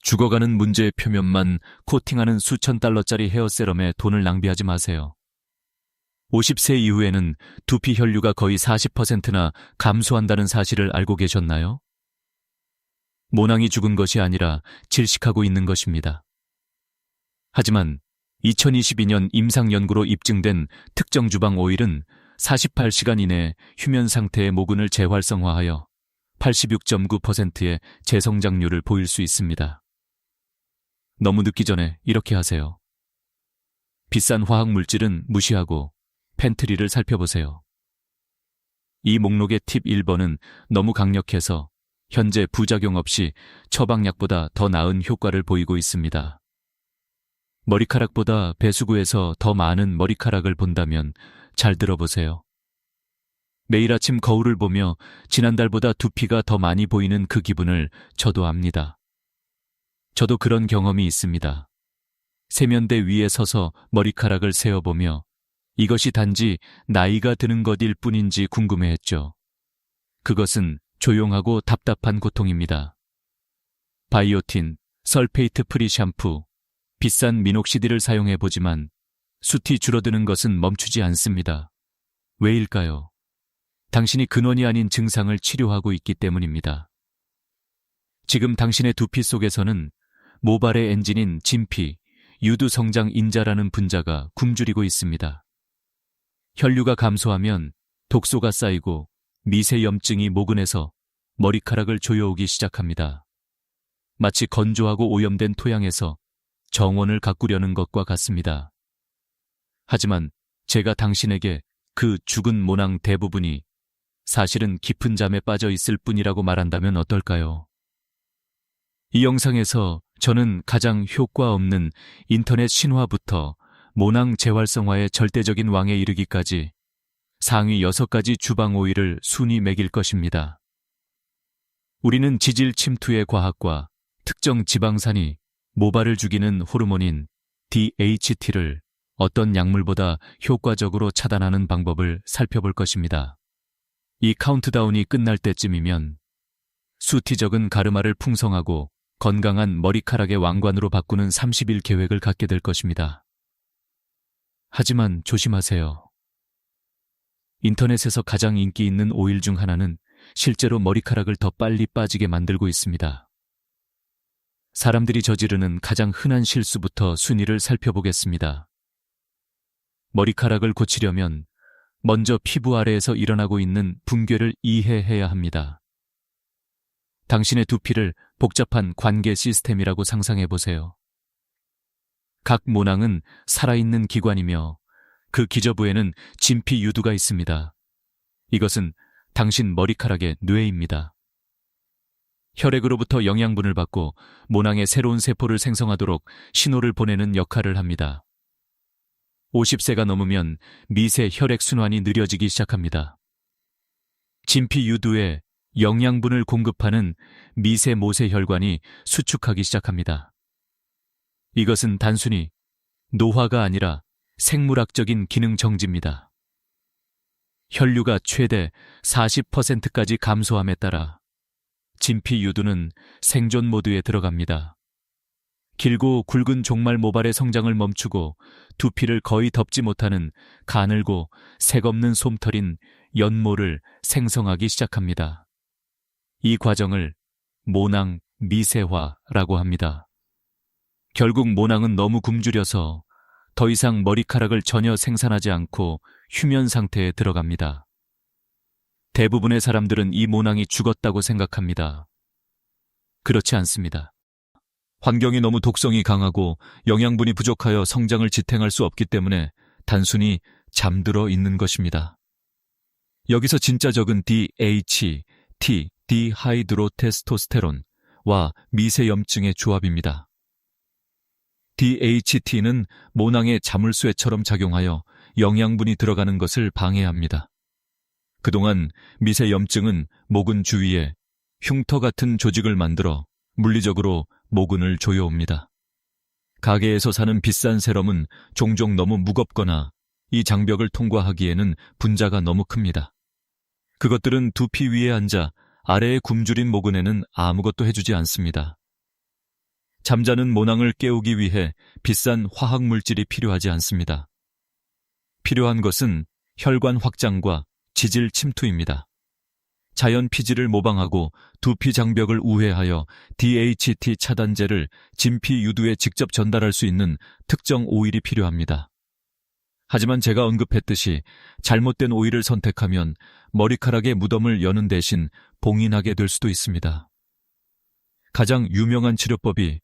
죽어가는 문제의 표면만 코팅하는 수천 달러짜리 헤어세럼에 돈을 낭비하지 마세요. 50세 이후에는 두피 혈류가 거의 40%나 감소한다는 사실을 알고 계셨나요? 모낭이 죽은 것이 아니라 질식하고 있는 것입니다. 하지만 2022년 임상연구로 입증된 특정 주방 오일은 48시간 이내에 휴면 상태의 모근을 재활성화하여 86.9%의 재성장률을 보일 수 있습니다. 너무 늦기 전에 이렇게 하세요. 비싼 화학물질은 무시하고 팬트리를 살펴보세요. 이 목록의 팁 1번은 너무 강력해서 현재 부작용 없이 처방약보다 더 나은 효과를 보이고 있습니다. 머리카락보다 배수구에서 더 많은 머리카락을 본다면 잘 들어보세요. 매일 아침 거울을 보며 지난달보다 두피가 더 많이 보이는 그 기분을 저도 압니다. 저도 그런 경험이 있습니다. 세면대 위에 서서 머리카락을 세어보며 이것이 단지 나이가 드는 것일 뿐인지 궁금해했죠. 그것은 조용하고 답답한 고통입니다. 바이오틴, 설페이트 프리 샴푸, 비싼 미녹시딜을 사용해보지만 숱이 줄어드는 것은 멈추지 않습니다. 왜일까요? 당신이 근원이 아닌 증상을 치료하고 있기 때문입니다. 지금 당신의 두피 속에서는 모발의 엔진인 진피, 유두성장 인자라는 분자가 굶주리고 있습니다. 혈류가 감소하면 독소가 쌓이고 미세 염증이 모근에서 머리카락을 조여오기 시작합니다. 마치 건조하고 오염된 토양에서 정원을 가꾸려는 것과 같습니다. 하지만 제가 당신에게 그 죽은 모낭 대부분이 사실은 깊은 잠에 빠져 있을 뿐이라고 말한다면 어떨까요? 이 영상에서 저는 가장 효과 없는 인터넷 신화부터 모낭 재활성화의 절대적인 왕에 이르기까지 상위 6가지 주방 오일을 순위 매길 것입니다. 우리는 지질 침투의 과학과 특정 지방산이 모발을 죽이는 호르몬인 DHT를 어떤 약물보다 효과적으로 차단하는 방법을 살펴볼 것입니다. 이 카운트다운이 끝날 때쯤이면 숱이 적은 가르마를 풍성하고 건강한 머리카락의 왕관으로 바꾸는 30일 계획을 갖게 될 것입니다. 하지만 조심하세요. 인터넷에서 가장 인기 있는 오일 중 하나는 실제로 머리카락을 더 빨리 빠지게 만들고 있습니다. 사람들이 저지르는 가장 흔한 실수부터 순위를 살펴보겠습니다. 머리카락을 고치려면 먼저 피부 아래에서 일어나고 있는 붕괴를 이해해야 합니다. 당신의 두피를 복잡한 관계 시스템이라고 상상해보세요. 각 모낭은 살아있는 기관이며 그 기저부에는 진피 유두가 있습니다. 이것은 당신 머리카락의 뇌입니다. 혈액으로부터 영양분을 받고 모낭에 새로운 세포를 생성하도록 신호를 보내는 역할을 합니다. 50세가 넘으면 미세 혈액 순환이 느려지기 시작합니다. 진피 유두에 영양분을 공급하는 미세 모세 혈관이 수축하기 시작합니다. 이것은 단순히 노화가 아니라 생물학적인 기능 정지입니다. 혈류가 최대 40%까지 감소함에 따라 진피 유두는 생존 모드에 들어갑니다. 길고 굵은 종말 모발의 성장을 멈추고 두피를 거의 덮지 못하는 가늘고 색없는 솜털인 연모를 생성하기 시작합니다. 이 과정을 모낭 미세화라고 합니다. 결국 모낭은 너무 굶주려서 더 이상 머리카락을 전혀 생산하지 않고 휴면 상태에 들어갑니다. 대부분의 사람들은 이 모낭이 죽었다고 생각합니다. 그렇지 않습니다. 환경이 너무 독성이 강하고 영양분이 부족하여 성장을 지탱할 수 없기 때문에 단순히 잠들어 있는 것입니다. 여기서 진짜 적은 DHT, 디하이드로테스토스테론과 미세염증의 조합입니다. DHT는 모낭의 자물쇠처럼 작용하여 영양분이 들어가는 것을 방해합니다. 그동안 미세염증은 모근 주위에 흉터 같은 조직을 만들어 물리적으로 모근을 조여옵니다. 가게에서 사는 비싼 세럼은 종종 너무 무겁거나 이 장벽을 통과하기에는 분자가 너무 큽니다. 그것들은 두피 위에 앉아 아래에 굶주린 모근에는 아무것도 해주지 않습니다. 잠자는 모낭을 깨우기 위해 비싼 화학 물질이 필요하지 않습니다. 필요한 것은 혈관 확장과 지질 침투입니다. 자연 피지를 모방하고 두피 장벽을 우회하여 DHT 차단제를 진피 유두에 직접 전달할 수 있는 특정 오일이 필요합니다. 하지만 제가 언급했듯이 잘못된 오일을 선택하면 머리카락의 무덤을 여는 대신 봉인하게 될 수도 있습니다. 가장 유명한 치료법이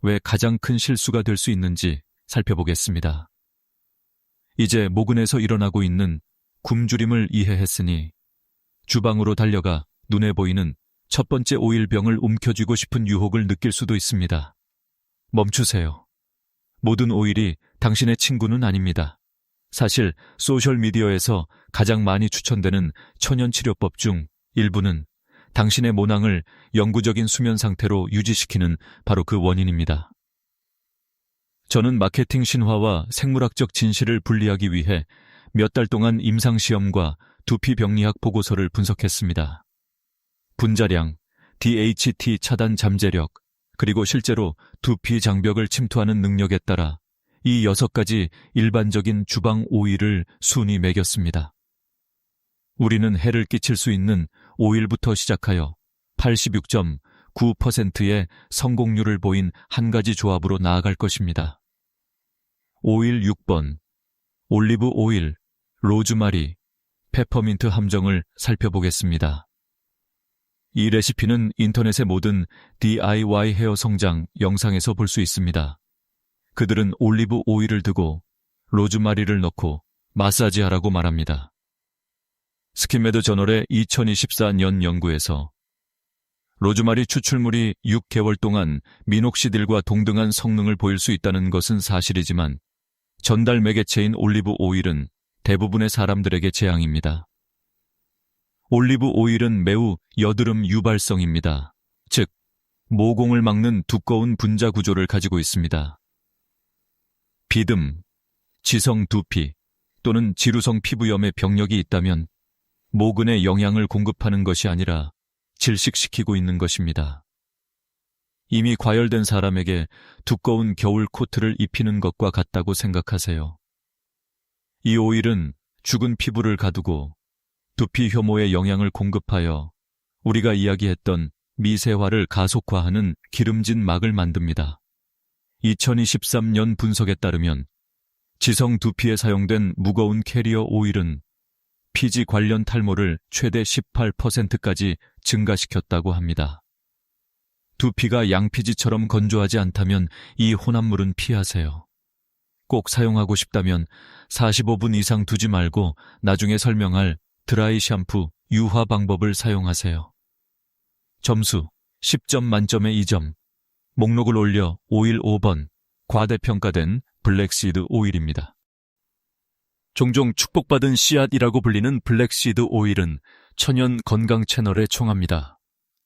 왜 가장 큰 실수가 될 수 있는지 살펴보겠습니다. 이제 모근에서 일어나고 있는 굶주림을 이해했으니 주방으로 달려가 눈에 보이는 첫 번째 오일병을 움켜쥐고 싶은 유혹을 느낄 수도 있습니다. 멈추세요. 모든 오일이 당신의 친구는 아닙니다. 사실 소셜미디어에서 가장 많이 추천되는 천연치료법 중 일부는 당신의 모낭을 영구적인 수면 상태로 유지시키는 바로 그 원인입니다. 저는 마케팅 신화와 생물학적 진실을 분리하기 위해 몇 달 동안 임상시험과 두피 병리학 보고서를 분석했습니다. 분자량, DHT 차단 잠재력, 그리고 실제로 두피 장벽을 침투하는 능력에 따라 이 6가지 일반적인 주방 오일을 순위 매겼습니다. 우리는 해를 끼칠 수 있는 오일부터 시작하여 86.9%의 성공률을 보인 한 가지 조합으로 나아갈 것입니다. 오일 6번, 올리브 오일, 로즈마리, 페퍼민트 함정을 살펴보겠습니다. 이 레시피는 인터넷의 모든 DIY 헤어 성장 영상에서 볼 수 있습니다. 그들은 올리브 오일을 두고 로즈마리를 넣고 마사지하라고 말합니다. 스킨메드 저널의 2024년 연구에서 로즈마리 추출물이 6개월 동안 미녹시딜과 동등한 성능을 보일 수 있다는 것은 사실이지만 전달 매개체인 올리브 오일은 대부분의 사람들에게 재앙입니다. 올리브 오일은 매우 여드름 유발성입니다. 즉, 모공을 막는 두꺼운 분자 구조를 가지고 있습니다. 비듬, 지성 두피 또는 지루성 피부염의 병력이 있다면 모근에 영양을 공급하는 것이 아니라 질식시키고 있는 것입니다. 이미 과열된 사람에게 두꺼운 겨울 코트를 입히는 것과 같다고 생각하세요. 이 오일은 죽은 피부를 가두고 두피 혐오에 영양을 공급하여 우리가 이야기했던 미세화를 가속화하는 기름진 막을 만듭니다. 2023년 분석에 따르면 지성 두피에 사용된 무거운 캐리어 오일은 피지 관련 탈모를 최대 18%까지 증가시켰다고 합니다. 두피가 양피지처럼 건조하지 않다면 이 혼합물은 피하세요. 꼭 사용하고 싶다면 45분 이상 두지 말고 나중에 설명할 드라이 샴푸 유화 방법을 사용하세요. 점수 10점 만점에 2점. 목록을 올려 오일 5번 과대평가된 블랙시드 오일입니다. 종종 축복받은 씨앗이라고 불리는 블랙시드 오일은 천연 건강 채널의 총합니다.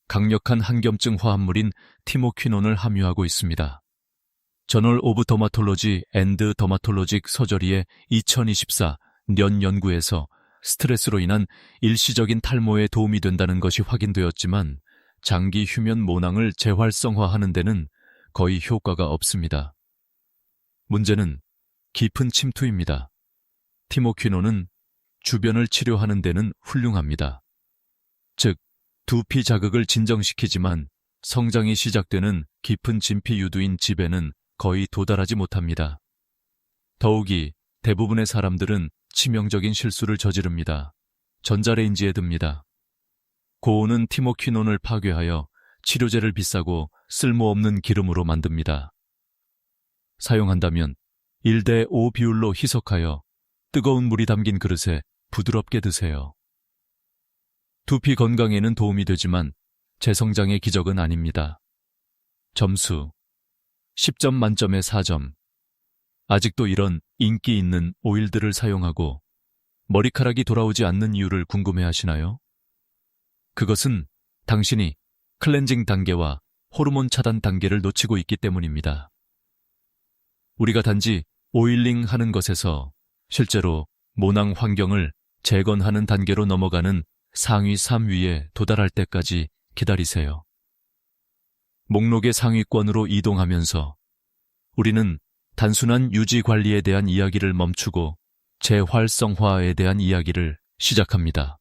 강력한 항염증 화합물인 티모퀴논을 함유하고 있습니다. 저널 오브 더마톨로지 앤드 더마톨로직 서저리의 2024년 연구에서 스트레스로 인한 일시적인 탈모에 도움이 된다는 것이 확인되었지만 장기 휴면 모낭을 재활성화하는 데는 거의 효과가 없습니다. 문제는 깊은 침투입니다. 티모퀴논은 주변을 치료하는 데는 훌륭합니다. 즉, 두피 자극을 진정시키지만 성장이 시작되는 깊은 진피 유두인 집에는 거의 도달하지 못합니다. 더욱이 대부분의 사람들은 치명적인 실수를 저지릅니다. 전자레인지에 듭니다. 고온은 티모퀴논을 파괴하여 치료제를 비싸고 쓸모없는 기름으로 만듭니다. 사용한다면 1대5 비율로 희석하여 뜨거운 물이 담긴 그릇에 부드럽게 드세요. 두피 건강에는 도움이 되지만 재성장의 기적은 아닙니다. 점수 10점 만점에 4점. 아직도 이런 인기 있는 오일들을 사용하고 머리카락이 돌아오지 않는 이유를 궁금해하시나요? 그것은 당신이 클렌징 단계와 호르몬 차단 단계를 놓치고 있기 때문입니다. 우리가 단지 오일링 하는 것에서 실제로 모낭 환경을 재건하는 단계로 넘어가는 상위 3위에 도달할 때까지 기다리세요. 목록의 상위권으로 이동하면서 우리는 단순한 유지 관리에 대한 이야기를 멈추고 재활성화에 대한 이야기를 시작합니다.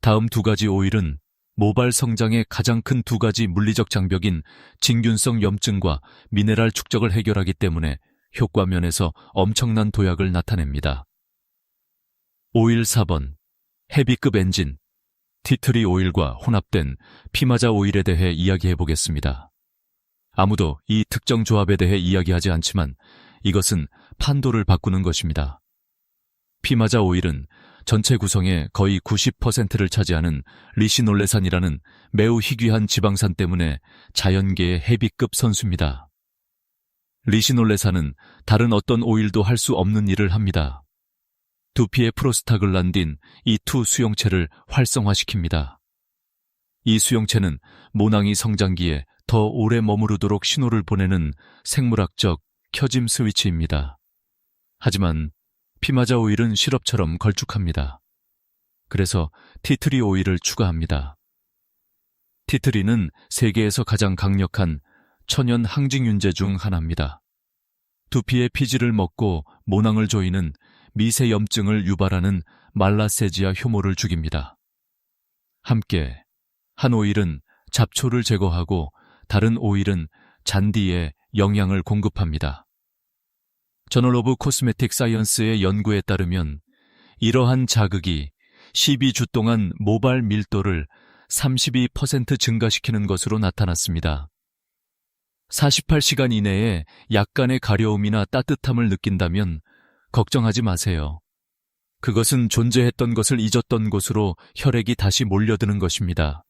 다음 두 가지 오일은 모발 성장의 가장 큰 두 가지 물리적 장벽인 진균성 염증과 미네랄 축적을 해결하기 때문에 효과 면에서 엄청난 도약을 나타냅니다. 오일 4번, 헤비급 엔진, 티트리 오일과 혼합된 피마자 오일에 대해 이야기해 보겠습니다. 아무도 이 특정 조합에 대해 이야기하지 않지만 이것은 판도를 바꾸는 것입니다. 피마자 오일은 전체 구성의 거의 90%를 차지하는 리시놀레산이라는 매우 희귀한 지방산 때문에 자연계의 헤비급 선수입니다. 리시놀레산은 다른 어떤 오일도 할 수 없는 일을 합니다. 두피의 프로스타글란딘 E2 수용체를 활성화시킵니다. 이 수용체는 모낭이 성장기에 더 오래 머무르도록 신호를 보내는 생물학적 켜짐 스위치입니다. 하지만 피마자 오일은 시럽처럼 걸쭉합니다. 그래서 티트리 오일을 추가합니다. 티트리는 세계에서 가장 강력한 천연 항징윤제 중 하나입니다. 두피의 피지를 먹고 모낭을 조이는 미세 염증을 유발하는 말라세지아 효모를 죽입니다. 함께 한 오일은 잡초를 제거하고 다른 오일은 잔디에 영양을 공급합니다. 저널 오브 코스메틱 사이언스의 연구에 따르면 이러한 자극이 12주 동안 모발 밀도를 32% 증가시키는 것으로 나타났습니다. 48시간 이내에 약간의 가려움이나 따뜻함을 느낀다면 걱정하지 마세요. 그것은 존재했던 것을 잊었던 곳으로 혈액이 다시 몰려드는 것입니다.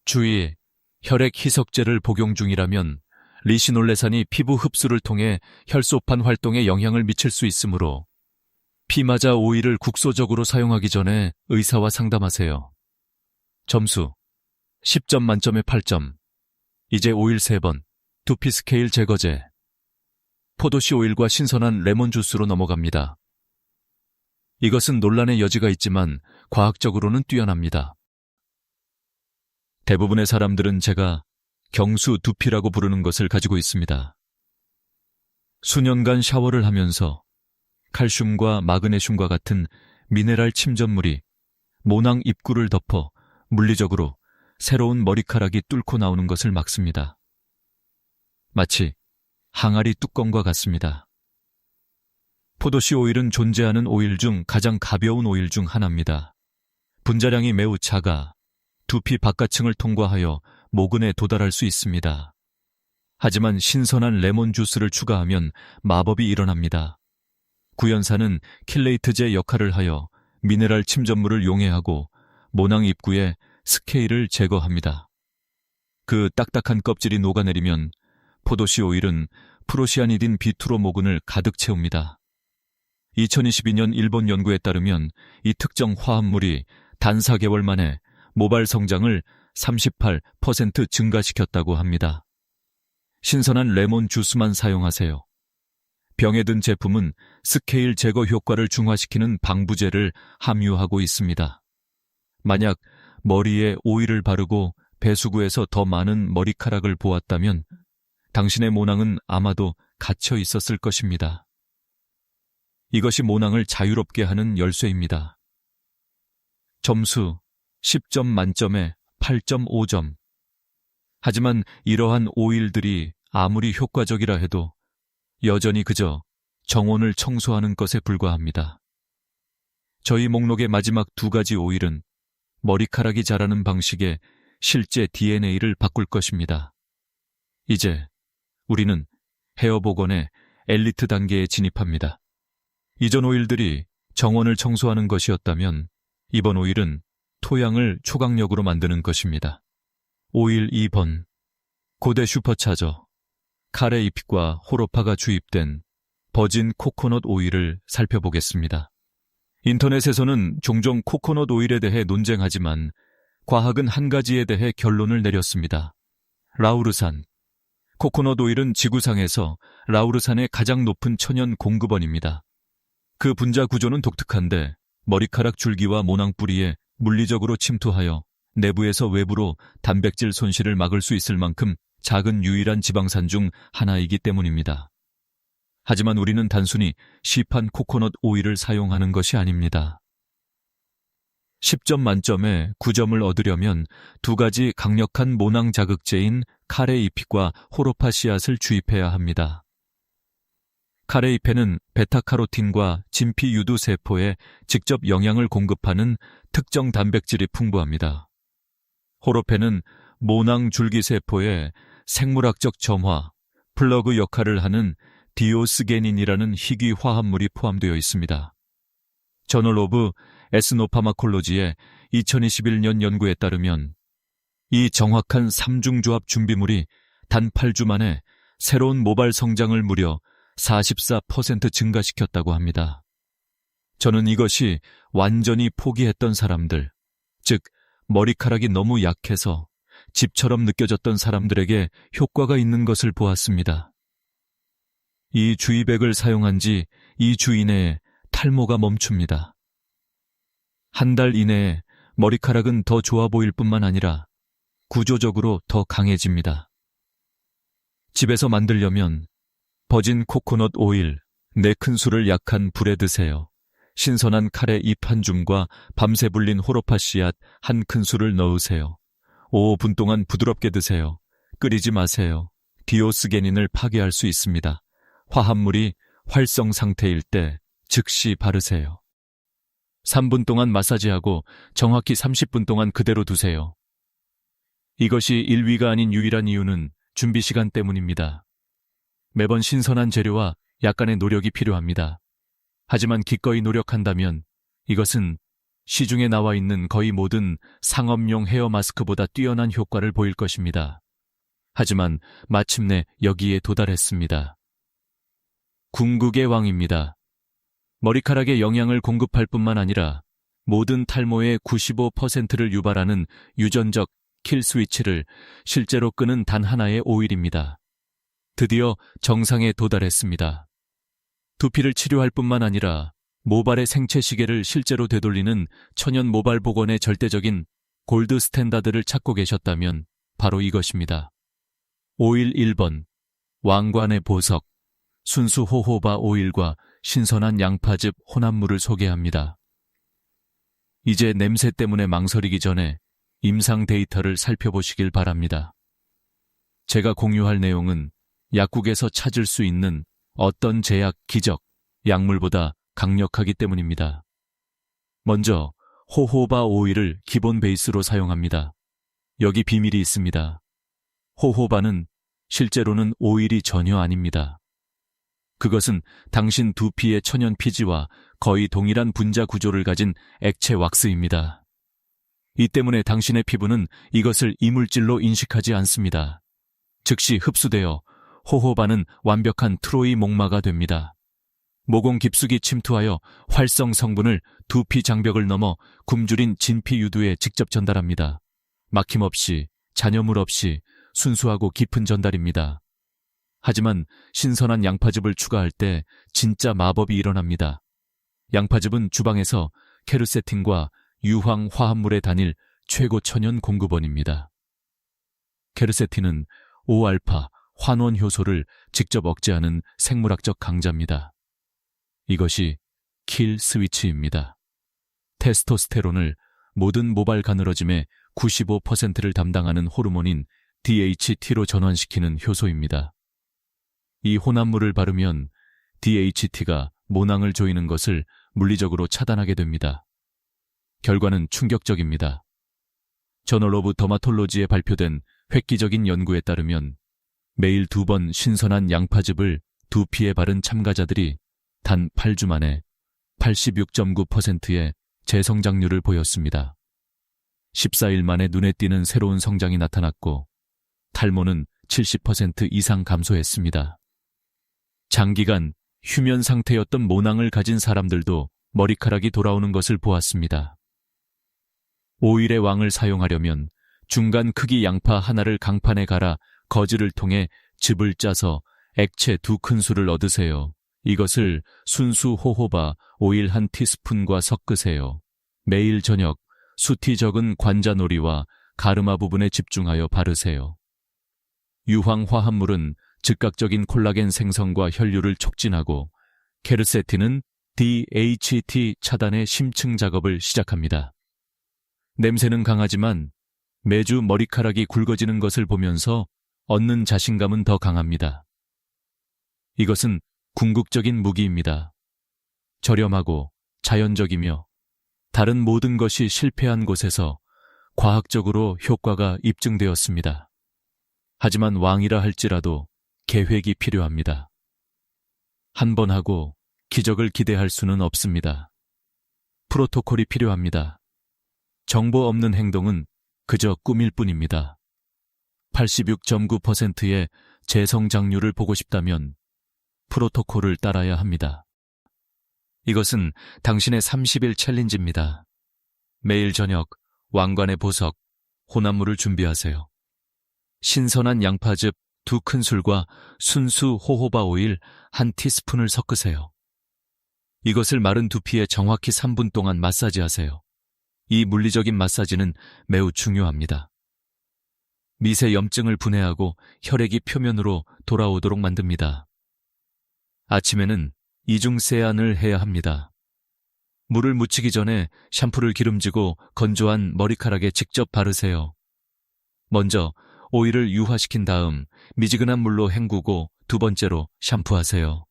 주의, 혈액 희석제를 복용 중이라면 리시놀레산이 피부 흡수를 통해 혈소판 활동에 영향을 미칠 수 있으므로 피마자 오일을 국소적으로 사용하기 전에 의사와 상담하세요. 점수 10점 만점에 8점. 이제 오일 3번, 두피 스케일 제거제. 포도씨 오일과 신선한 레몬 주스로 넘어갑니다. 이것은 논란의 여지가 있지만 과학적으로는 뛰어납니다. 대부분의 사람들은 제가 경수 두피라고 부르는 것을 가지고 있습니다. 수년간 샤워를 하면서 칼슘과 마그네슘과 같은 미네랄 침전물이 모낭 입구를 덮어 물리적으로 새로운 머리카락이 뚫고 나오는 것을 막습니다. 마치 항아리 뚜껑과 같습니다. 포도씨 오일은 존재하는 오일 중 가장 가벼운 오일 중 하나입니다. 분자량이 매우 작아 두피 바깥층을 통과하여 모근에 도달할 수 있습니다. 하지만 신선한 레몬 주스를 추가하면 마법이 일어납니다. 구연산은 킬레이트제 역할을 하여 미네랄 침전물을 용해하고 모낭 입구에 스케일을 제거합니다. 그 딱딱한 껍질이 녹아내리면 포도씨 오일은 프로시아니딘 비투로 모근을 가득 채웁니다. 2022년 일본 연구에 따르면 이 특정 화합물이 단 4개월 만에 모발 성장을 38% 증가시켰다고 합니다. 신선한 레몬 주스만 사용하세요. 병에 든 제품은 스케일 제거 효과를 중화시키는 방부제를 함유하고 있습니다. 만약 머리에 오일을 바르고 배수구에서 더 많은 머리카락을 보았다면 당신의 모낭은 아마도 갇혀 있었을 것입니다. 이것이 모낭을 자유롭게 하는 열쇠입니다. 점수 10점 만점에 8.5점. 하지만 이러한 오일들이 아무리 효과적이라 해도 여전히 그저 정원을 청소하는 것에 불과합니다. 저희 목록의 마지막 두 가지 오일은 머리카락이 자라는 방식의 실제 DNA를 바꿀 것입니다. 이제 우리는 헤어 복원의 엘리트 단계에 진입합니다. 이전 오일들이 정원을 청소하는 것이었다면 이번 오일은 토양을 초강력으로 만드는 것입니다. 오일 2번, 고대 슈퍼차저, 카레 잎과 호로파가 주입된 버진 코코넛 오일을 살펴보겠습니다. 인터넷에서는 종종 코코넛 오일에 대해 논쟁하지만 과학은 한 가지에 대해 결론을 내렸습니다. 라우르산. 코코넛 오일은 지구상에서 라우르산의 가장 높은 천연 공급원입니다. 그 분자 구조는 독특한데 머리카락 줄기와 모낭 뿌리에 물리적으로 침투하여 내부에서 외부로 단백질 손실을 막을 수 있을 만큼 작은 유일한 지방산 중 하나이기 때문입니다. 하지만 우리는 단순히 시판 코코넛 오일을 사용하는 것이 아닙니다. 10점 만점에 9점을 얻으려면 두 가지 강력한 모낭 자극제인 카레이핏과 호로파 씨앗을 주입해야 합니다. 카레이펜은 베타카로틴과 진피 유두 세포에 직접 영양을 공급하는 특정 단백질이 풍부합니다. 호로펜은 모낭 줄기세포에 생물학적 점화, 플러그 역할을 하는 디오스게닌이라는 희귀 화합물이 포함되어 있습니다. 저널 오브 에스노파마콜로지의 2021년 연구에 따르면 이 정확한 3중조합 준비물이 단 8주 만에 새로운 모발 성장을 무려 44% 증가시켰다고 합니다. 저는 이것이 완전히 포기했던 사람들, 즉 머리카락이 너무 약해서 집처럼 느껴졌던 사람들에게 효과가 있는 것을 보았습니다. 이 주의백을 사용한 지 2주 이내에 탈모가 멈춥니다. 한 달 이내에 머리카락은 더 좋아 보일 뿐만 아니라 구조적으로 더 강해집니다. 집에서 만들려면 버진 코코넛 오일 4큰술을 약한 불에 드세요. 신선한 카레 잎 한 줌과 밤새 불린 호로파 씨앗 1큰술을 넣으세요. 5분 동안 부드럽게 드세요. 끓이지 마세요. 디오스게닌을 파괴할 수 있습니다. 화합물이 활성 상태일 때 즉시 바르세요. 3분 동안 마사지하고 정확히 30분 동안 그대로 두세요. 이것이 일위가 아닌 유일한 이유는 준비 시간 때문입니다. 매번 신선한 재료와 약간의 노력이 필요합니다. 하지만 기꺼이 노력한다면 이것은 시중에 나와 있는 거의 모든 상업용 헤어 마스크보다 뛰어난 효과를 보일 것입니다. 하지만 마침내 여기에 도달했습니다. 궁극의 왕입니다. 머리카락에 영양을 공급할 뿐만 아니라 모든 탈모의 95%를 유발하는 유전적 킬 스위치를 실제로 끄는 단 하나의 오일입니다. 드디어 정상에 도달했습니다. 두피를 치료할 뿐만 아니라 모발의 생체 시계를 실제로 되돌리는 천연 모발 복원의 절대적인 골드 스탠다드를 찾고 계셨다면 바로 이것입니다. 오일 1번, 왕관의 보석, 순수 호호바 오일과 신선한 양파즙 혼합물을 소개합니다. 이제 냄새 때문에 망설이기 전에 임상 데이터를 살펴보시길 바랍니다. 제가 공유할 내용은 약국에서 찾을 수 있는 어떤 제약, 기적, 약물보다 강력하기 때문입니다. 먼저 호호바 오일을 기본 베이스로 사용합니다. 여기 비밀이 있습니다. 호호바는 실제로는 오일이 전혀 아닙니다. 그것은 당신 두피의 천연 피지와 거의 동일한 분자 구조를 가진 액체 왁스입니다. 이 때문에 당신의 피부는 이것을 이물질로 인식하지 않습니다. 즉시 흡수되어 호호바는 완벽한 트로이 목마가 됩니다. 모공 깊숙이 침투하여 활성 성분을 두피 장벽을 넘어 굶주린 진피 유두에 직접 전달합니다. 막힘없이, 잔여물 없이 순수하고 깊은 전달입니다. 하지만 신선한 양파즙을 추가할 때 진짜 마법이 일어납니다. 양파즙은 주방에서 케르세틴과 유황 화합물의 단일 최고 천연 공급원입니다. 케르세틴은 5알파 환원 효소를 직접 억제하는 생물학적 강자입니다. 이것이 킬 스위치입니다. 테스토스테론을 모든 모발 가늘어짐의 95%를 담당하는 호르몬인 DHT로 전환시키는 효소입니다. 이 혼합물을 바르면 DHT가 모낭을 조이는 것을 물리적으로 차단하게 됩니다. 결과는 충격적입니다. 저널 오브 더마톨로지에 발표된 획기적인 연구에 따르면 매일 2번 신선한 양파즙을 두피에 바른 참가자들이 단 8주 만에 86.9%의 재성장률을 보였습니다. 14일 만에 눈에 띄는 새로운 성장이 나타났고 탈모는 70% 이상 감소했습니다. 장기간 휴면 상태였던 모낭을 가진 사람들도 머리카락이 돌아오는 것을 보았습니다. 오일의 왕을 사용하려면 중간 크기 양파 하나를 강판에 갈아 거즈를 통해 즙을 짜서 액체 2큰술을 얻으세요. 이것을 순수 호호바 오일 1티스푼과 섞으세요. 매일 저녁 숱이 적은 관자놀이와 가르마 부분에 집중하여 바르세요. 유황 화합물은 즉각적인 콜라겐 생성과 혈류를 촉진하고 케르세틴은 DHT 차단의 심층 작업을 시작합니다. 냄새는 강하지만 매주 머리카락이 굵어지는 것을 보면서 얻는 자신감은 더 강합니다. 이것은 궁극적인 무기입니다. 저렴하고 자연적이며 다른 모든 것이 실패한 곳에서 과학적으로 효과가 입증되었습니다. 하지만 왕이라 할지라도 계획이 필요합니다. 한 번 하고 기적을 기대할 수는 없습니다. 프로토콜이 필요합니다. 정보 없는 행동은 그저 꿈일 뿐입니다. 86.9%의 재성장률을 보고 싶다면 프로토콜을 따라야 합니다. 이것은 당신의 30일 챌린지입니다. 매일 저녁 왕관의 보석, 혼합물을 준비하세요. 신선한 양파즙 2큰술과 순수 호호바 오일 1티스푼을 섞으세요. 이것을 마른 두피에 정확히 3분 동안 마사지하세요. 이 물리적인 마사지는 매우 중요합니다. 미세 염증을 분해하고 혈액이 표면으로 돌아오도록 만듭니다. 아침에는 이중 세안을 해야 합니다. 물을 묻히기 전에 샴푸를 기름지고 건조한 머리카락에 직접 바르세요. 먼저 오일을 유화시킨 다음 미지근한 물로 헹구고 두 번째로 샴푸하세요.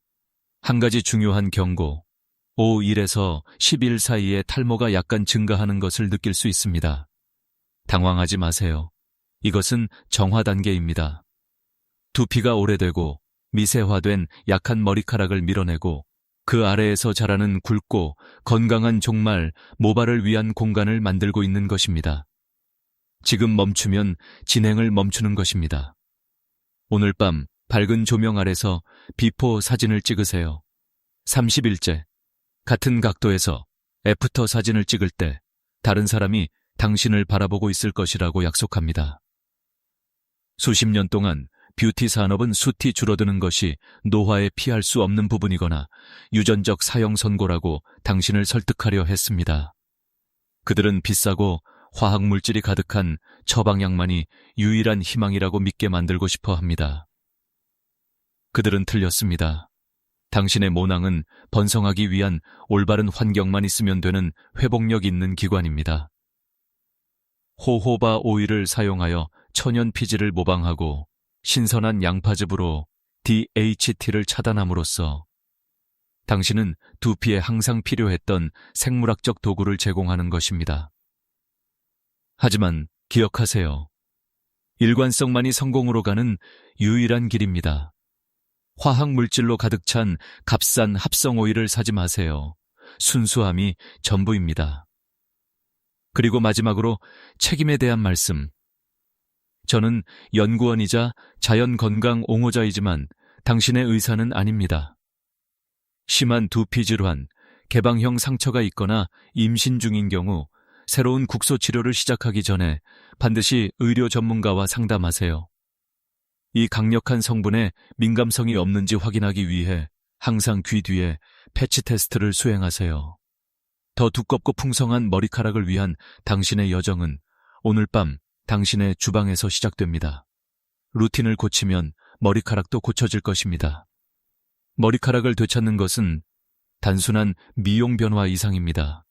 한 가지 중요한 경고. 5일에서 10일 사이에 탈모가 약간 증가하는 것을 느낄 수 있습니다. 당황하지 마세요. 이것은 정화 단계입니다. 두피가 오래되고 미세화된 약한 머리카락을 밀어내고 그 아래에서 자라는 굵고 건강한 종말, 모발을 위한 공간을 만들고 있는 것입니다. 지금 멈추면 진행을 멈추는 것입니다. 오늘 밤 밝은 조명 아래서 비포 사진을 찍으세요. 30일째, 같은 각도에서 애프터 사진을 찍을 때 다른 사람이 당신을 바라보고 있을 것이라고 약속합니다. 수십 년 동안 뷰티 산업은 숱이 줄어드는 것이 노화에 피할 수 없는 부분이거나 유전적 사형 선고라고 당신을 설득하려 했습니다. 그들은 비싸고 화학물질이 가득한 처방약만이 유일한 희망이라고 믿게 만들고 싶어 합니다. 그들은 틀렸습니다. 당신의 모낭은 번성하기 위한 올바른 환경만 있으면 되는 회복력 있는 기관입니다. 호호바 오일을 사용하여 천연 피지를 모방하고 신선한 양파즙으로 DHT를 차단함으로써 당신은 두피에 항상 필요했던 생물학적 도구를 제공하는 것입니다. 하지만 기억하세요. 일관성만이 성공으로 가는 유일한 길입니다. 화학물질로 가득 찬 값싼 합성 오일을 사지 마세요. 순수함이 전부입니다. 그리고 마지막으로 책임에 대한 말씀. 저는 연구원이자 자연건강 옹호자이지만 당신의 의사는 아닙니다. 심한 두피 질환, 개방형 상처가 있거나 임신 중인 경우 새로운 국소 치료를 시작하기 전에 반드시 의료 전문가와 상담하세요. 이 강력한 성분에 민감성이 없는지 확인하기 위해 항상 귀 뒤에 패치 테스트를 수행하세요. 더 두껍고 풍성한 머리카락을 위한 당신의 여정은 오늘 밤 당신의 주방에서 시작됩니다. 루틴을 고치면 머리카락도 고쳐질 것입니다. 머리카락을 되찾는 것은 단순한 미용 변화 이상입니다.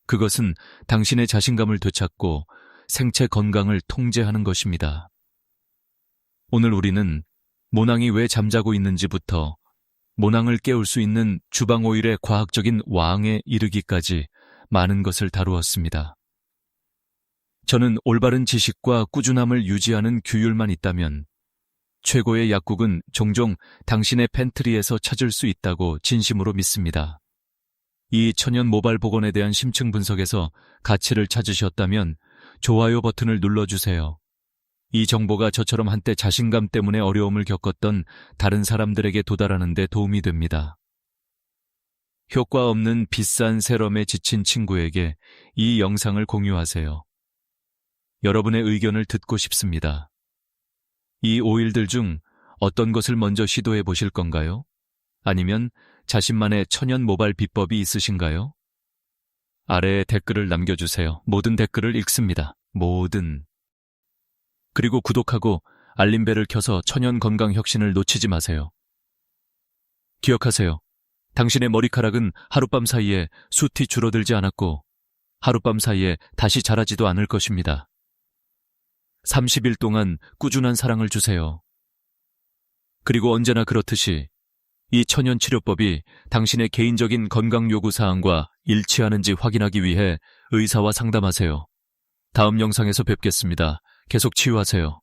그것은 당신의 자신감을 되찾고 생체 건강을 통제하는 것입니다. 오늘 우리는 모낭이 왜 잠자고 있는지부터 모낭을 깨울 수 있는 주방 오일의 과학적인 왕에 이르기까지 많은 것을 다루었습니다. 저는 올바른 지식과 꾸준함을 유지하는 규율만 있다면 최고의 약국은 종종 당신의 팬트리에서 찾을 수 있다고 진심으로 믿습니다. 이 천연 모발 복원에 대한 심층 분석에서 가치를 찾으셨다면 좋아요 버튼을 눌러주세요. 이 정보가 저처럼 한때 자신감 때문에 어려움을 겪었던 다른 사람들에게 도달하는 데 도움이 됩니다. 효과 없는 비싼 세럼에 지친 친구에게 이 영상을 공유하세요. 여러분의 의견을 듣고 싶습니다. 이 오일들 중 어떤 것을 먼저 시도해 보실 건가요? 아니면 자신만의 천연 모발 비법이 있으신가요? 아래에 댓글을 남겨주세요. 모든 댓글을 읽습니다. 모든. 그리고 구독하고 알림벨을 켜서 천연 건강 혁신을 놓치지 마세요. 기억하세요. 당신의 머리카락은 하룻밤 사이에 숱이 줄어들지 않았고 하룻밤 사이에 다시 자라지도 않을 것입니다. 30일 동안 꾸준한 사랑을 주세요. 그리고 언제나 그렇듯이 이 천연 치료법이 당신의 개인적인 건강 요구 사항과 일치하는지 확인하기 위해 의사와 상담하세요. 다음 영상에서 뵙겠습니다. 계속 치유하세요.